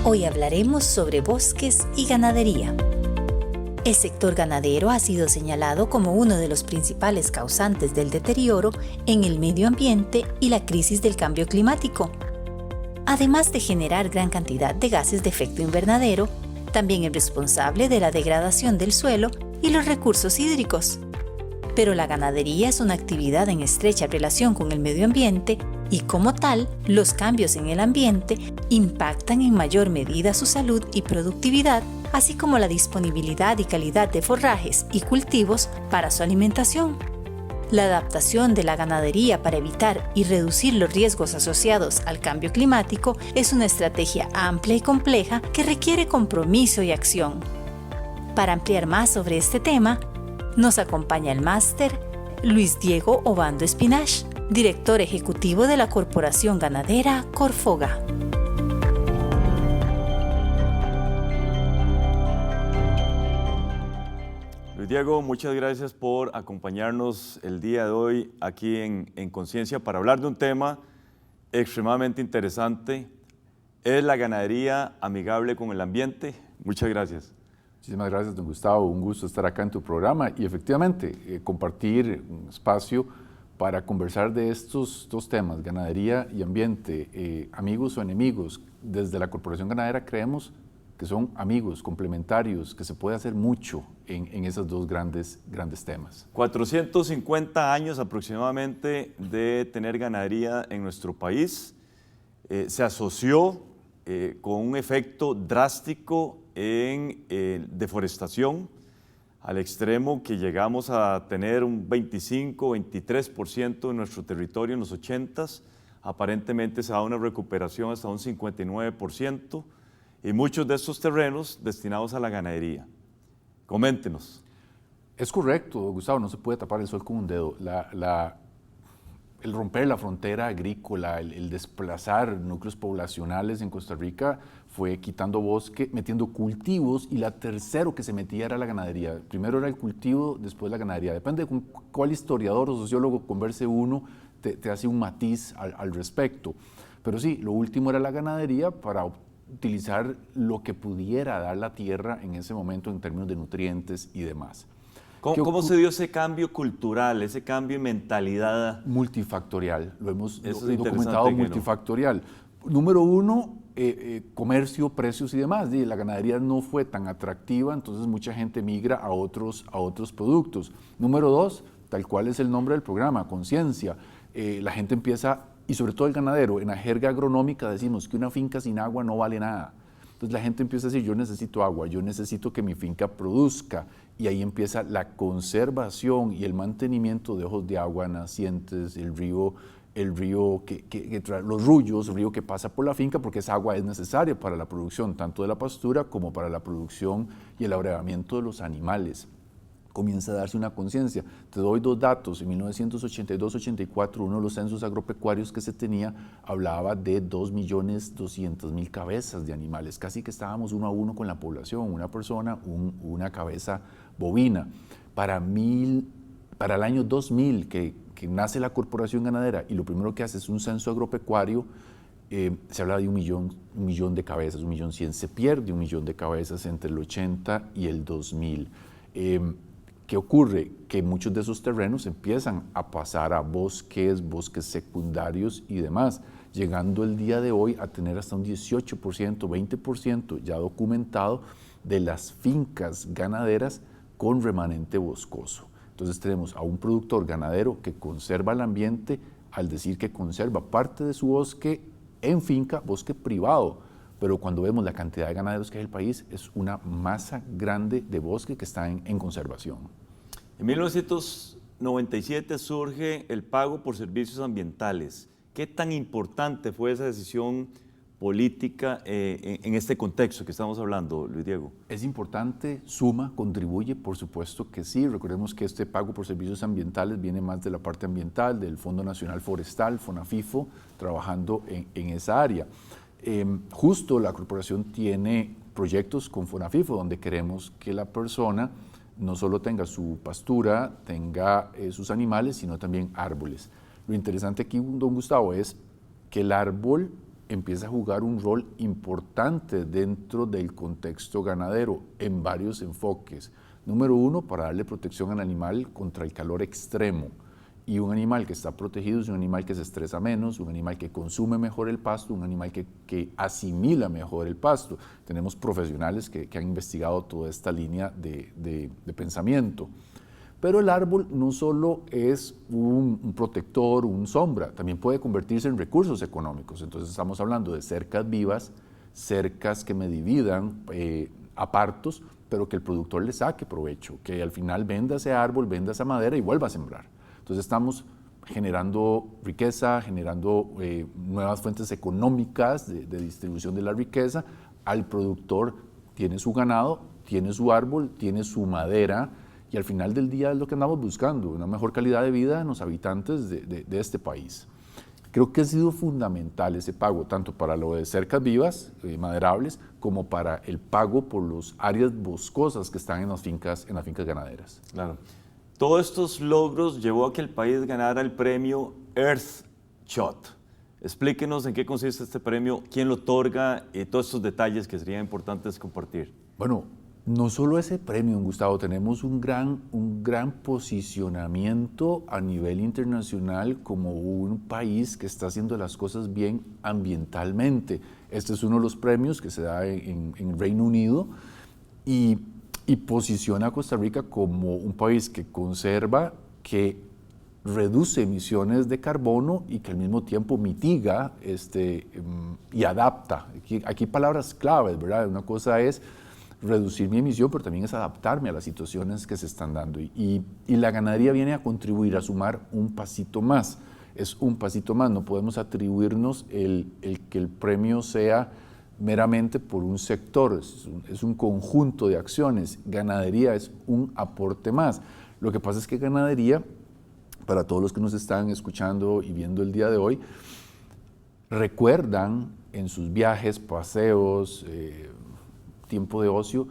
Hoy hablaremos sobre bosques y ganadería. El sector ganadero ha sido señalado como uno de los principales causantes del deterioro en el medio ambiente y la crisis del cambio climático. Además de generar gran cantidad de gases de efecto invernadero, también es responsable de la degradación del suelo y los recursos hídricos. Pero la ganadería es una actividad en estrecha relación con el medio ambiente y, como tal, los cambios en el ambiente impactan en mayor medida su salud y productividad, así como la disponibilidad y calidad de forrajes y cultivos para su alimentación. La adaptación de la ganadería para evitar y reducir los riesgos asociados al cambio climático es una estrategia amplia y compleja que requiere compromiso y acción. Para ampliar más sobre este tema, nos acompaña el máster Luis Diego Obando Espinach, director ejecutivo de la Corporación Ganadera Corfoga. Luis Diego, muchas gracias por acompañarnos el día de hoy aquí en Conciencia para hablar de un tema extremadamente interesante. ¿Es la ganadería amigable con el ambiente? Muchas gracias. Muchísimas gracias, don Gustavo. Un gusto estar acá en tu programa y efectivamente compartir un espacio para conversar de estos dos temas, ganadería y ambiente, amigos o enemigos. Desde la Corporación Ganadera creemos que son amigos, complementarios, que se puede hacer mucho en esos dos grandes temas. 450 años aproximadamente de tener ganadería en nuestro país. Se asoció con un efecto drástico en deforestación, al extremo que llegamos a tener un 25-23% de nuestro territorio en los 80s. Aparentemente se da una recuperación hasta un 59%. Y muchos de estos terrenos destinados a la ganadería. Coméntenos. Es correcto, Gustavo, no se puede tapar el sol con un dedo. El romper la frontera agrícola, el desplazar núcleos poblacionales en Costa Rica fue quitando bosque, metiendo cultivos, y la tercero que se metía era la ganadería. Primero era el cultivo, después la ganadería. Depende de con cuál historiador o sociólogo converse uno, te hace un matiz al respecto. Pero sí, lo último era la ganadería para utilizar lo que pudiera dar la tierra en ese momento en términos de nutrientes y demás. ¿Cómo se dio ese cambio cultural, ese cambio de mentalidad? Multifactorial, lo hemos documentado multifactorial. Número uno, comercio, precios y demás. La ganadería no fue tan atractiva, entonces mucha gente migra a otros productos. Número dos, tal cual es el nombre del programa, conciencia. La gente empieza, y sobre todo el ganadero, en la jerga agronómica decimos que una finca sin agua no vale nada. Entonces la gente empieza a decir, yo necesito agua, yo necesito que mi finca produzca, y ahí empieza la conservación y el mantenimiento de ojos de agua, nacientes, el río que trae los rullos, el río que pasa por la finca, porque esa agua es necesaria para la producción tanto de la pastura como para la producción y el abreviamiento de los animales. Comienza a darse una conciencia. Te doy dos datos. En 1982-84, uno de los censos agropecuarios que se tenía hablaba de 2.200.000 cabezas de animales. Casi que estábamos uno a uno con la población, una persona, una cabeza bovina. Para el año 2000, que nace la Corporación Ganadera, y lo primero que hace es un censo agropecuario, se habla de un millón de cabezas, 1.100.000. Se pierde 1.000.000 de cabezas entre el 80 y el 2000. ¿Qué ocurre? Que muchos de esos terrenos empiezan a pasar a bosques secundarios y demás, llegando el día de hoy a tener hasta un 18%, 20% ya documentado de las fincas ganaderas con remanente boscoso. Entonces tenemos a un productor ganadero que conserva el ambiente al decir que conserva parte de su bosque en finca, bosque privado, pero cuando vemos la cantidad de ganaderos que hay en el país, es una masa grande de bosque que está en conservación. En 1997 surge el pago por servicios ambientales. ¿Qué tan importante fue esa decisión política en este contexto que estamos hablando, Luis Diego? Es importante, suma, contribuye, por supuesto que sí. Recordemos que este pago por servicios ambientales viene más de la parte ambiental, del Fondo Nacional Forestal, FONAFIFO, trabajando en esa área. Justo la corporación tiene proyectos con FONAFIFO donde queremos que la persona no solo tenga su pastura, tenga sus animales, sino también árboles. Lo interesante aquí, don Gustavo, es que el árbol empieza a jugar un rol importante dentro del contexto ganadero en varios enfoques. Número uno, para darle protección al animal contra el calor extremo. Y un animal que está protegido es un animal que se estresa menos, un animal que consume mejor el pasto, un animal que asimila mejor el pasto. Tenemos profesionales que han investigado toda esta línea de pensamiento. Pero el árbol no solo es un protector, un sombra, también puede convertirse en recursos económicos. Entonces estamos hablando de cercas vivas, cercas que me dividan a partos, pero que el productor le saque provecho, que al final venda ese árbol, venda esa madera y vuelva a sembrar. Entonces estamos generando riqueza, generando nuevas fuentes económicas de distribución de la riqueza. Al productor tiene su ganado, tiene su árbol, tiene su madera, y al final del día es lo que andamos buscando, una mejor calidad de vida en los habitantes de este país. Creo que ha sido fundamental ese pago, tanto para lo de cercas vivas, maderables, como para el pago por las áreas boscosas que están en las fincas ganaderas. Claro. Todos estos logros llevó a que el país ganara el premio Earthshot. Explíquenos en qué consiste este premio, quién lo otorga y todos estos detalles que serían importantes compartir. Bueno, no solo ese premio, Gustavo, tenemos un gran posicionamiento a nivel internacional como un país que está haciendo las cosas bien ambientalmente. Este es uno de los premios que se da en Reino Unido y posiciona a Costa Rica como un país que conserva, que reduce emisiones de carbono y que al mismo tiempo mitiga y adapta. Aquí palabras claves, ¿verdad? Una cosa es reducir mi emisión, pero también es adaptarme a las situaciones que se están dando. Y la ganadería viene a contribuir, a sumar un pasito más. Es un pasito más, no podemos atribuirnos el que el premio sea meramente por un sector, es un conjunto de acciones. Ganadería es un aporte más. Lo que pasa es que ganadería, para todos los que nos están escuchando y viendo el día de hoy, recuerdan en sus viajes, paseos, tiempo de ocio,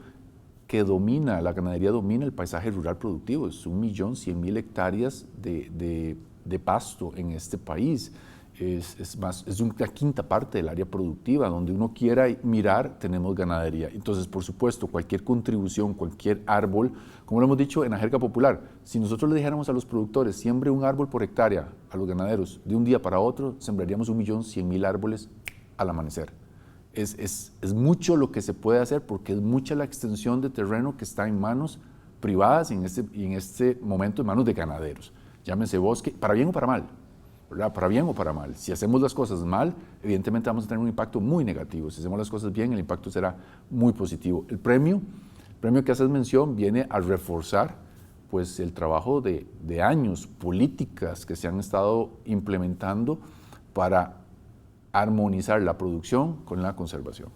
que la ganadería domina el paisaje rural productivo. Es 1.100.000 hectáreas de pasto en este país. Es una quinta parte del área productiva. Donde uno quiera mirar, tenemos ganadería. Entonces, por supuesto, cualquier contribución, cualquier árbol, como lo hemos dicho en la jerga popular, si nosotros le dijéramos a los productores, siembre un árbol por hectárea, a los ganaderos, de un día para otro, sembraríamos 1.100.000 árboles al amanecer. Es mucho lo que se puede hacer porque es mucha la extensión de terreno que está en manos privadas y en este momento en manos de ganaderos. Llámese bosque, para bien o para mal, ¿verdad? Para bien o para mal. Si hacemos las cosas mal, evidentemente vamos a tener un impacto muy negativo. Si hacemos las cosas bien, el impacto será muy positivo. El premio que haces mención viene a reforzar pues, el trabajo de años, políticas que se han estado implementando para armonizar la producción con la conservación.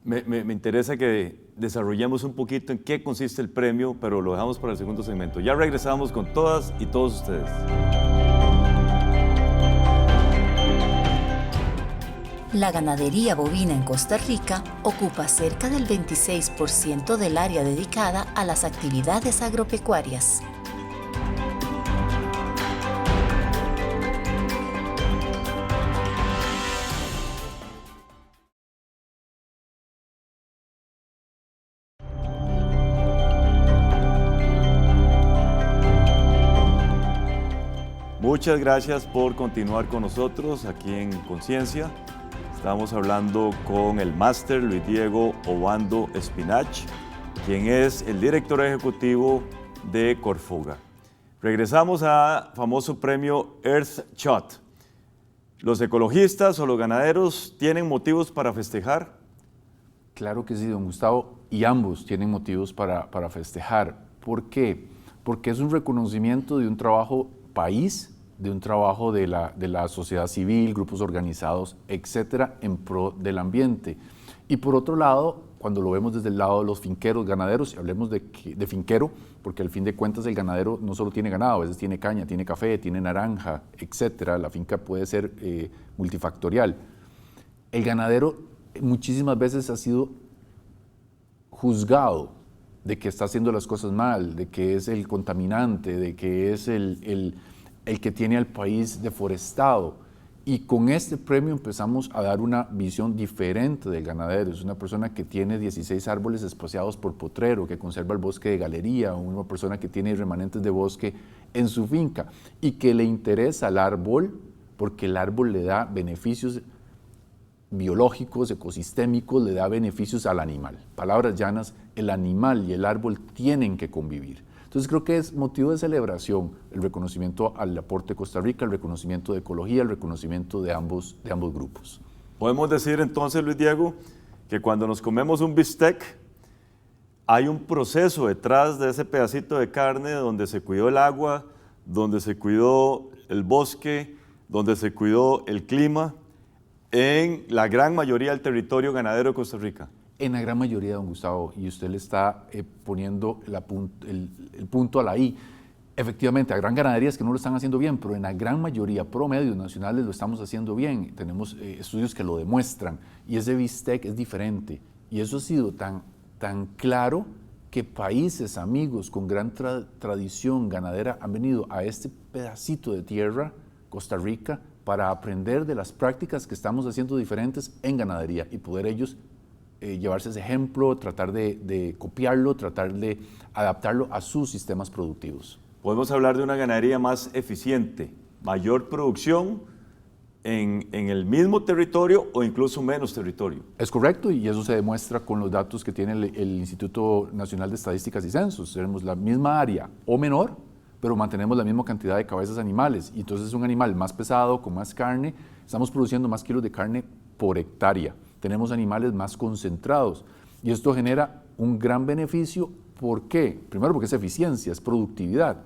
Me interesa que desarrollemos un poquito en qué consiste el premio, pero lo dejamos para el segundo segmento. Ya regresamos con todas y todos ustedes. La ganadería bovina en Costa Rica ocupa cerca del 26% del área dedicada a las actividades agropecuarias. Muchas gracias por continuar con nosotros aquí en Conciencia. Estamos hablando con el máster Luis Diego Obando Espinach, quien es el director ejecutivo de Corfuga. Regresamos al famoso premio Earthshot. ¿Los ecologistas o los ganaderos tienen motivos para festejar? Claro que sí, don Gustavo, y ambos tienen motivos para festejar. ¿Por qué? Porque es un reconocimiento de un trabajo país, de un trabajo de la sociedad civil, grupos organizados, etcétera, en pro del ambiente. Y por otro lado, cuando lo vemos desde el lado de los finqueros, ganaderos, y hablemos de finquero, porque al fin de cuentas el ganadero no solo tiene ganado, a veces tiene caña, tiene café, tiene naranja, etcétera. La finca puede ser multifactorial. El ganadero muchísimas veces ha sido juzgado de que está haciendo las cosas mal, de que es el contaminante, de que es el que tiene al país deforestado. Y con este premio empezamos a dar una visión diferente del ganadero. Es una persona que tiene 16 árboles espaciados por potrero, que conserva el bosque de galería, una persona que tiene remanentes de bosque en su finca y que le interesa el árbol porque el árbol le da beneficios biológicos, ecosistémicos, le da beneficios al animal. Palabras llanas, el animal y el árbol tienen que convivir. Entonces creo que es motivo de celebración el reconocimiento al aporte de Costa Rica, el reconocimiento de ecología, el reconocimiento de ambos grupos. Podemos decir entonces, Luis Diego, que cuando nos comemos un bistec, hay un proceso detrás de ese pedacito de carne donde se cuidó el agua, donde se cuidó el bosque, donde se cuidó el clima, en la gran mayoría del territorio ganadero de Costa Rica. En la gran mayoría, don Gustavo, y usted le está poniendo el punto a la I. Efectivamente, hay gran ganaderías que no lo están haciendo bien, pero en la gran mayoría, promedios nacionales, lo estamos haciendo bien. Tenemos estudios que lo demuestran y ese bistec es diferente. Y eso ha sido tan claro que países amigos con gran tradición ganadera han venido a este pedacito de tierra, Costa Rica, para aprender de las prácticas que estamos haciendo diferentes en ganadería y poder ellos llevarse ese ejemplo, tratar de copiarlo, tratar de adaptarlo a sus sistemas productivos. Podemos hablar de una ganadería más eficiente, mayor producción en el mismo territorio o incluso menos territorio. Es correcto y eso se demuestra con los datos que tiene el Instituto Nacional de Estadísticas y Censos. Tenemos la misma área o menor, pero mantenemos la misma cantidad de cabezas animales. Y entonces un animal más pesado, con más carne, estamos produciendo más kilos de carne por hectárea. Tenemos animales más concentrados y esto genera un gran beneficio. ¿Por qué? Primero porque es eficiencia, es productividad.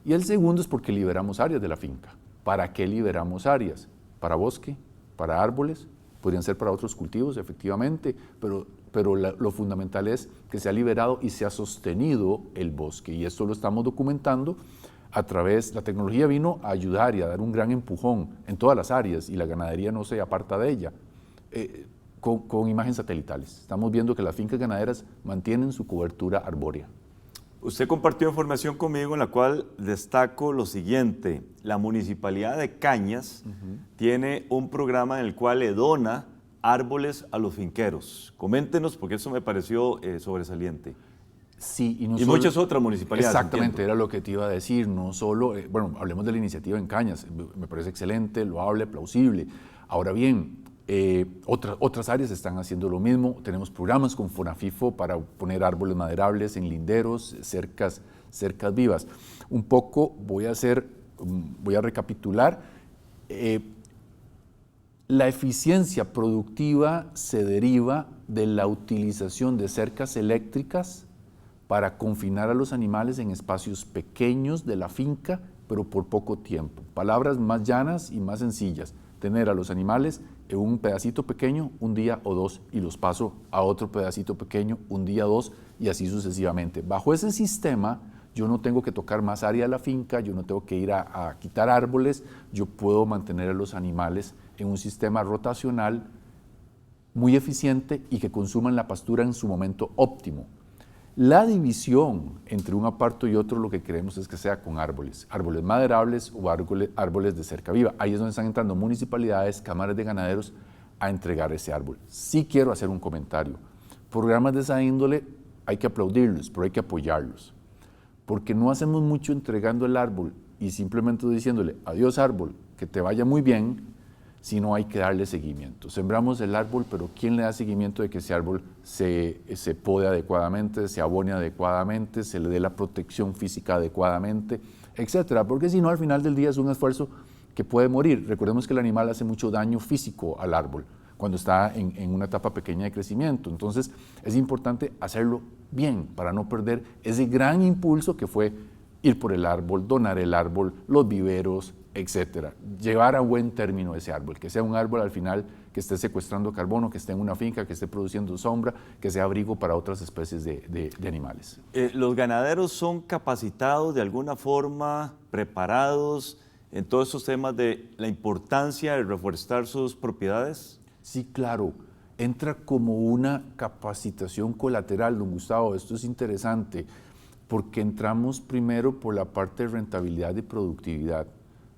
Y el segundo es porque liberamos áreas de la finca. ¿Para qué liberamos áreas? Para bosque, para árboles, podrían ser para otros cultivos, efectivamente, pero lo fundamental es que se ha liberado y se ha sostenido el bosque. Y esto lo estamos documentando a través, la tecnología vino a ayudar y a dar un gran empujón en todas las áreas y la ganadería no se aparta de ella. Con imágenes satelitales. Estamos viendo que las fincas ganaderas mantienen su cobertura arbórea. Usted compartió información conmigo en la cual destaco lo siguiente. La Municipalidad de Cañas tiene un programa en el cual le dona árboles a los finqueros. Coméntenos porque eso me pareció sobresaliente. Sí, y muchas otras municipalidades. Exactamente, entiendo. Era lo que te iba a decir. No solo, bueno, hablemos de la iniciativa en Cañas. Me parece excelente, loable, plausible. Ahora bien, otras áreas están haciendo lo mismo. Tenemos programas con Fonafifo para poner árboles maderables en linderos, cercas vivas. Un poco voy a recapitular. La eficiencia productiva se deriva de la utilización de cercas eléctricas para confinar a los animales en espacios pequeños de la finca, pero por poco tiempo. Palabras más llanas y más sencillas. Tener a los animales en un pedacito pequeño un día o dos y los paso a otro pedacito pequeño un día o dos y así sucesivamente. Bajo ese sistema yo no tengo que tocar más área de la finca, yo no tengo que ir a quitar árboles, yo puedo mantener a los animales en un sistema rotacional muy eficiente y que consuman la pastura en su momento óptimo. La división entre un aparto y otro lo que queremos es que sea con árboles maderables o árboles de cerca viva. Ahí es donde están entrando municipalidades, cámaras de ganaderos a entregar ese árbol. Sí quiero hacer un comentario. Programas de esa índole hay que aplaudirlos, pero hay que apoyarlos. Porque no hacemos mucho entregando el árbol y simplemente diciéndole adiós árbol, que te vaya muy bien, sino hay que darle seguimiento. Sembramos el árbol, pero ¿quién le da seguimiento de que ese árbol se pode adecuadamente, se abone adecuadamente, se le dé la protección física adecuadamente, etcétera? Porque si no, al final del día es un esfuerzo que puede morir. Recordemos que el animal hace mucho daño físico al árbol cuando está en una etapa pequeña de crecimiento. Entonces, es importante hacerlo bien para no perder ese gran impulso que fue ir por el árbol, donar el árbol, los viveros, etcétera. Llevar a buen término ese árbol, que sea un árbol al final que esté secuestrando carbono, que esté en una finca, que esté produciendo sombra, que sea abrigo para otras especies de animales. ¿Los ganaderos son capacitados de alguna forma, preparados en todos estos temas de la importancia de reforestar sus propiedades? Sí, claro. Entra como una capacitación colateral, don Gustavo. Esto es interesante, porque entramos primero por la parte de rentabilidad y productividad.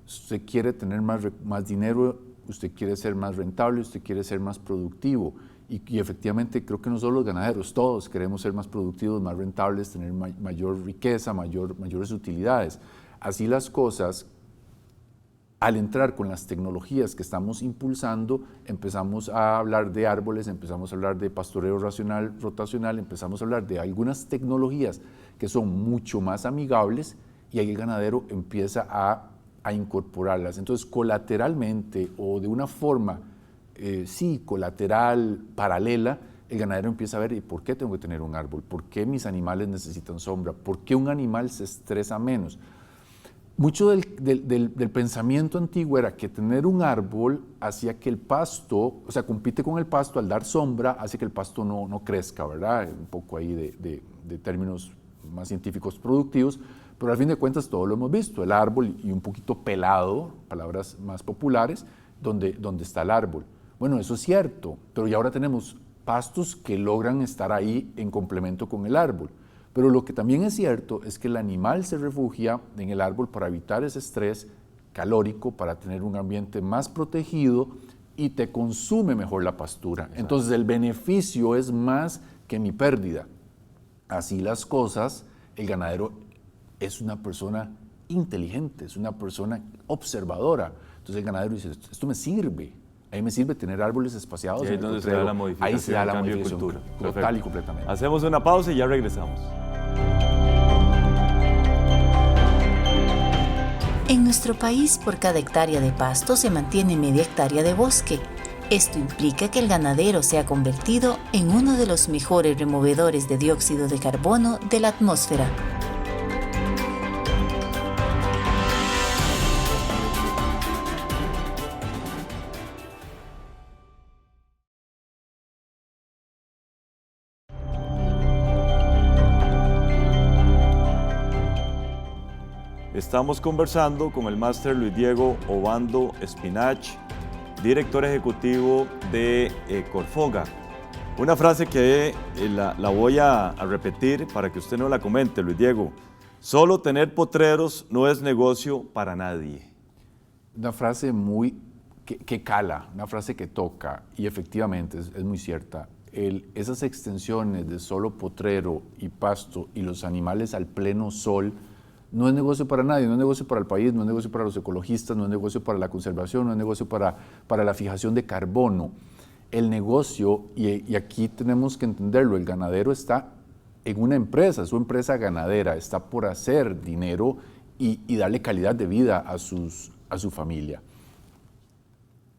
Usted quiere tener más dinero usted quiere ser más rentable, usted quiere ser más productivo. Y efectivamente creo que no solo los ganaderos, todos queremos ser más productivos, más rentables, tener mayor riqueza, mayores utilidades. Así las cosas, al entrar con las tecnologías que estamos impulsando, empezamos a hablar de árboles, empezamos a hablar de pastoreo racional, rotacional, empezamos a hablar de algunas tecnologías que son mucho más amigables y ahí el ganadero empieza a incorporarlas. Entonces, colateralmente o de una forma colateral, paralela, el ganadero empieza a ver ¿por qué tengo que tener un árbol? ¿Por qué mis animales necesitan sombra? ¿Por qué un animal se estresa menos? Mucho del pensamiento antiguo era que tener un árbol hacía que el pasto, o sea, compite con el pasto al dar sombra, hace que el pasto no crezca, ¿verdad? Un poco ahí de términos más científicos productivos, pero al fin de cuentas todo lo hemos visto, el árbol y un poquito pelado, palabras más populares, donde está el árbol. Bueno, eso es cierto, pero ya ahora tenemos pastos que logran estar ahí en complemento con el árbol. Pero lo que también es cierto es que el animal se refugia en el árbol para evitar ese estrés calórico, para tener un ambiente más protegido y te consume mejor la pastura. Exacto. Entonces el beneficio es más que mi pérdida. Así las cosas, el ganadero es una persona inteligente, es una persona observadora. Entonces el ganadero dice, esto me sirve. A mí me sirve tener árboles espaciados. Y ahí es donde se da la modificación. Ahí se da la modificación cultura. Total Perfecto. Y completamente. Hacemos una pausa y ya regresamos. En nuestro país, por cada hectárea de pasto se mantiene media hectárea de bosque. Esto implica que el ganadero se ha convertido en uno de los mejores removedores de dióxido de carbono de la atmósfera. Estamos conversando con el máster Luis Diego Obando Espinach, director ejecutivo de Corfoga. Una frase que la voy a repetir para que usted no la comente, Luis Diego. Solo tener potreros no es negocio para nadie. Una frase que cala, una frase que toca, y efectivamente es muy cierta. Esas extensiones de solo potrero y pasto y los animales al pleno sol no es negocio para nadie, no es negocio para el país, no es negocio para los ecologistas, no es negocio para la conservación, no es negocio para la fijación de carbono. El negocio, y aquí tenemos que entenderlo, el ganadero está en una empresa, su empresa ganadera, está por hacer dinero y darle calidad de vida a su familia.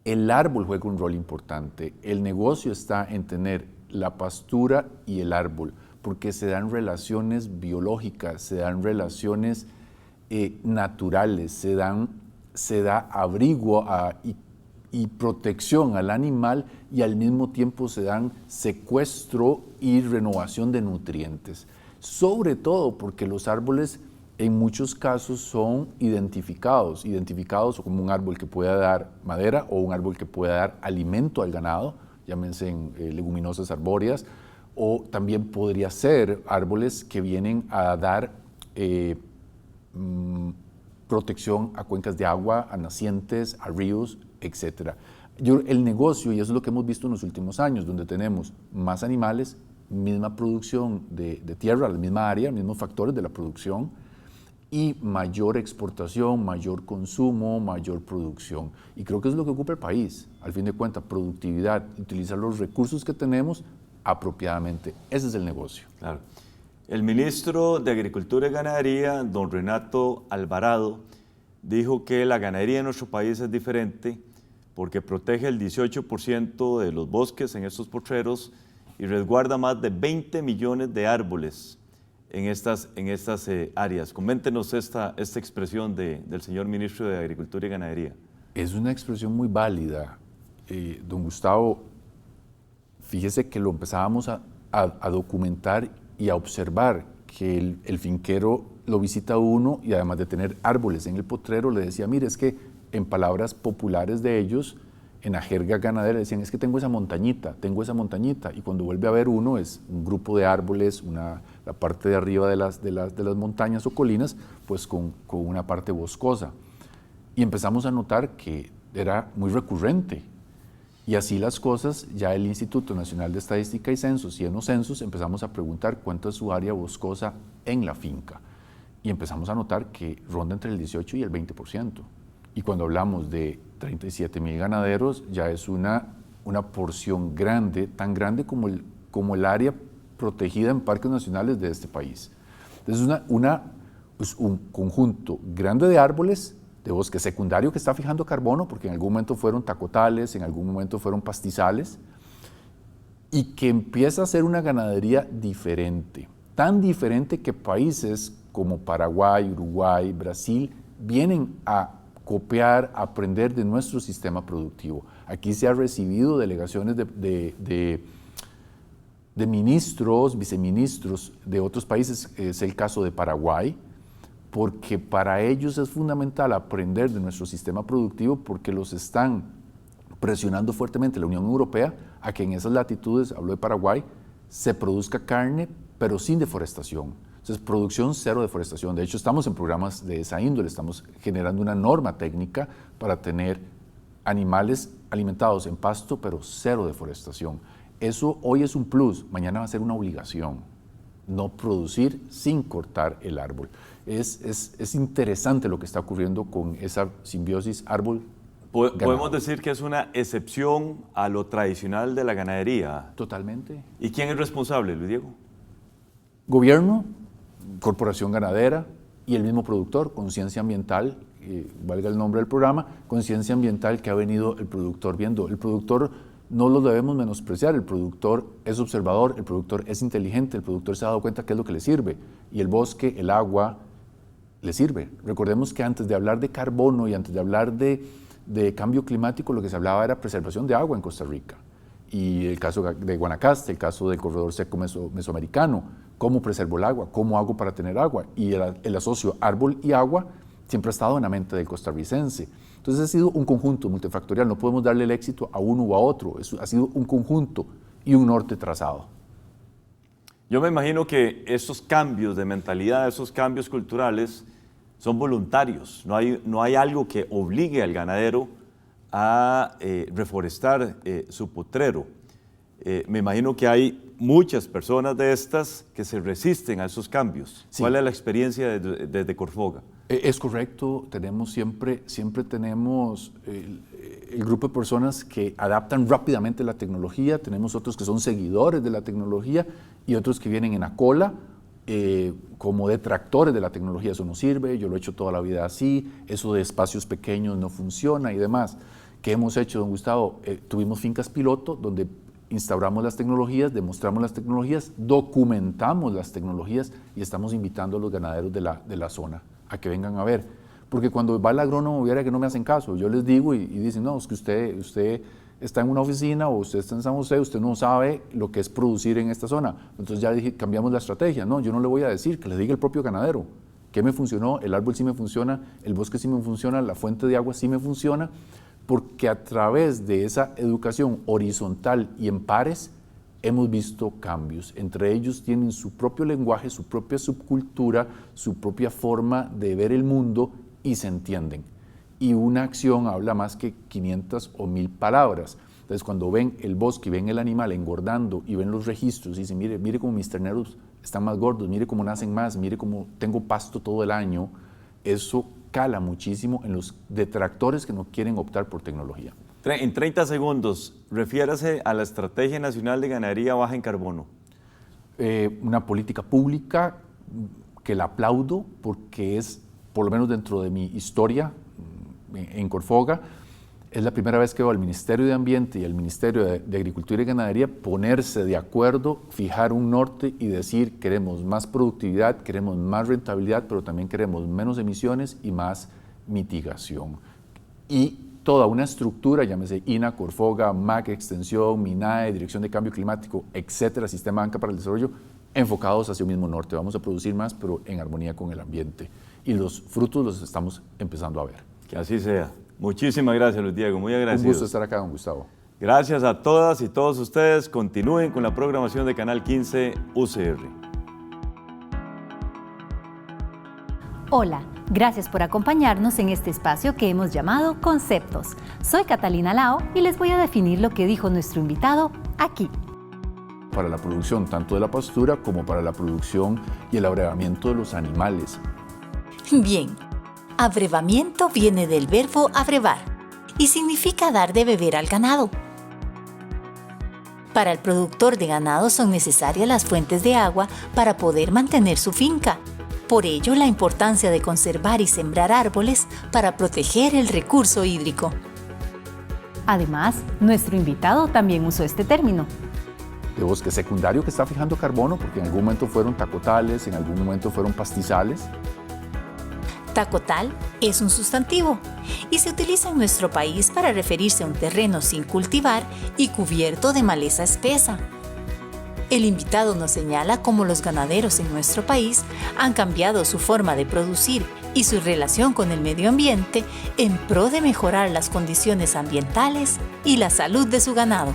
El árbol juega un rol importante, el negocio está en tener la pastura y el árbol, porque se dan relaciones biológicas, se dan relaciones naturales, se da abrigo y protección al animal y al mismo tiempo se dan secuestro y renovación de nutrientes. Sobre todo porque los árboles en muchos casos son identificados como un árbol que pueda dar madera o un árbol que pueda dar alimento al ganado, llámense leguminosas arbóreas, o también podría ser árboles que vienen a dar protección a cuencas de agua, a nacientes, a ríos, etc. El negocio, y eso es lo que hemos visto en los últimos años, donde tenemos más animales, misma producción de tierra, la misma área, mismos factores de la producción, y mayor exportación, mayor consumo, mayor producción. Y creo que eso es lo que ocupa el país, al fin de cuentas, productividad, utilizar los recursos que tenemos apropiadamente. Ese es el negocio. Claro. El ministro de Agricultura y Ganadería, don Renato Alvarado, dijo que la ganadería en nuestro país es diferente porque protege el 18% de los bosques en estos potreros y resguarda más de 20 millones de árboles en estas áreas. Coméntenos esta expresión del señor ministro de Agricultura y Ganadería. Es una expresión muy válida, don Gustavo. Fíjese que lo empezábamos a documentar y a observar que el finquero lo visita uno y además de tener árboles en el potrero le decía, mire, es que en palabras populares de ellos, en la jerga ganadera decían, es que tengo esa montañita, y cuando vuelve a ver uno es un grupo de árboles, la parte de arriba de las montañas o colinas, pues con una parte boscosa. Y empezamos a notar que era muy recurrente. Y así las cosas, ya el Instituto Nacional de Estadística y Censos y en los censos empezamos a preguntar cuánto es su área boscosa en la finca. Y empezamos a notar que ronda entre el 18 y el 20%. Y cuando hablamos de 37,000 ganaderos, ya es una porción grande, tan grande como el área protegida en parques nacionales de este país. Entonces es un conjunto grande de árboles, de bosque secundario que está fijando carbono, porque en algún momento fueron tacotales, en algún momento fueron pastizales, y que empieza a ser una ganadería diferente, tan diferente que países como Paraguay, Uruguay, Brasil, vienen a copiar, a aprender de nuestro sistema productivo. Aquí se ha recibido delegaciones de ministros, viceministros de otros países, es el caso de Paraguay, porque para ellos es fundamental aprender de nuestro sistema productivo porque los están presionando fuertemente la Unión Europea a que en esas latitudes, hablo de Paraguay, se produzca carne, pero sin deforestación. Entonces, producción cero deforestación. De hecho, estamos en programas de esa índole, estamos generando una norma técnica para tener animales alimentados en pasto, pero cero deforestación. Eso hoy es un plus, mañana va a ser una obligación, no producir sin cortar el árbol. Es interesante lo que está ocurriendo con esa simbiosis árbol. ¿Podemos decir que es una excepción a lo tradicional de la ganadería? Totalmente. ¿Y quién es responsable, Luis Diego? Gobierno, corporación ganadera y el mismo productor, conciencia ambiental, valga el nombre del programa, conciencia ambiental que ha venido el productor viendo. El productor no lo debemos menospreciar, el productor es observador, el productor es inteligente, el productor se ha dado cuenta qué es lo que le sirve y el bosque, el agua, le sirve. Recordemos que antes de hablar de carbono y antes de hablar de cambio climático, lo que se hablaba era preservación de agua en Costa Rica. Y el caso de Guanacaste, el caso del corredor seco mesoamericano, cómo preservo el agua, cómo hago para tener agua. Y el asocio árbol y agua siempre ha estado en la mente del costarricense. Entonces ha sido un conjunto multifactorial, no podemos darle el éxito a uno o a otro, ha sido un conjunto y un norte trazado. Yo me imagino que esos cambios de mentalidad, esos cambios culturales son voluntarios, no hay algo que obligue al ganadero a reforestar su potrero. Me imagino que hay muchas personas de estas que se resisten a esos cambios. Sí. ¿Cuál es la experiencia desde Corfoga? Es correcto, siempre tenemos el grupo de personas que adaptan rápidamente la tecnología, tenemos otros que son seguidores de la tecnología y otros que vienen en la cola como detractores de la tecnología. Eso no sirve, yo lo he hecho toda la vida así, eso de espacios pequeños no funciona y demás. ¿Qué hemos hecho, don Gustavo? Tuvimos fincas piloto donde instauramos las tecnologías, demostramos las tecnologías, documentamos las tecnologías y estamos invitando a los ganaderos de la zona a que vengan a ver. Porque cuando va el agrónomo, viera que no me hacen caso, yo les digo y dicen, no, es que usted está en una oficina o usted está en San José, usted no sabe lo que es producir en esta zona. Entonces ya cambiamos la estrategia, no, yo no le voy a decir, que le diga el propio ganadero, qué me funcionó, el árbol sí me funciona, el bosque sí me funciona, la fuente de agua sí me funciona, porque a través de esa educación horizontal y en pares hemos visto cambios. Entre ellos tienen su propio lenguaje, su propia subcultura, su propia forma de ver el mundo y se entienden. Y una acción habla más que 500 o 1000 palabras. Entonces, cuando ven el bosque y ven el animal engordando y ven los registros y dicen, mire cómo mis terneros están más gordos, mire cómo nacen más, mire cómo tengo pasto todo el año, eso cala muchísimo en los detractores que no quieren optar por tecnología. En 30 segundos, refiérase a la Estrategia Nacional de Ganadería Baja en Carbono. Una política pública que la aplaudo porque es, por lo menos dentro de mi historia en Corfoga, es la primera vez que veo al Ministerio de Ambiente y al Ministerio de Agricultura y Ganadería ponerse de acuerdo, fijar un norte y decir queremos más productividad, queremos más rentabilidad, pero también queremos menos emisiones y más mitigación. Y toda una estructura, llámese INA, Corfoga, MAC, Extensión, MINAE, Dirección de Cambio Climático, etcétera, Sistema Banca para el Desarrollo, enfocados hacia un mismo norte. Vamos a producir más, pero en armonía con el ambiente. Y los frutos los estamos empezando a ver. Que así sea. Muchísimas gracias, Luis Diego, muy agradecido. Un gusto estar acá, don Gustavo. Gracias a todas y todos ustedes. Continúen con la programación de Canal 15 UCR. Hola, gracias por acompañarnos en este espacio que hemos llamado Conceptos. Soy Catalina Lao y les voy a definir lo que dijo nuestro invitado aquí. Para la producción tanto de la pastura como para la producción y el abrevamiento de los animales. Bien, abrevamiento viene del verbo abrevar y significa dar de beber al ganado. Para el productor de ganado son necesarias las fuentes de agua para poder mantener su finca. Por ello, la importancia de conservar y sembrar árboles para proteger el recurso hídrico. Además, nuestro invitado también usó este término. De bosque secundario que está fijando carbono, porque en algún momento fueron tacotales, en algún momento fueron pastizales. Tacotal es un sustantivo y se utiliza en nuestro país para referirse a un terreno sin cultivar y cubierto de maleza espesa. El invitado nos señala cómo los ganaderos en nuestro país han cambiado su forma de producir y su relación con el medio ambiente en pro de mejorar las condiciones ambientales y la salud de su ganado.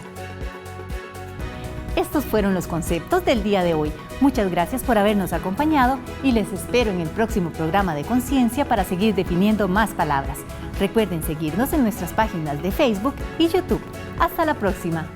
Estos fueron los conceptos del día de hoy. Muchas gracias por habernos acompañado y les espero en el próximo programa de Conciencia para seguir definiendo más palabras. Recuerden seguirnos en nuestras páginas de Facebook y YouTube. Hasta la próxima.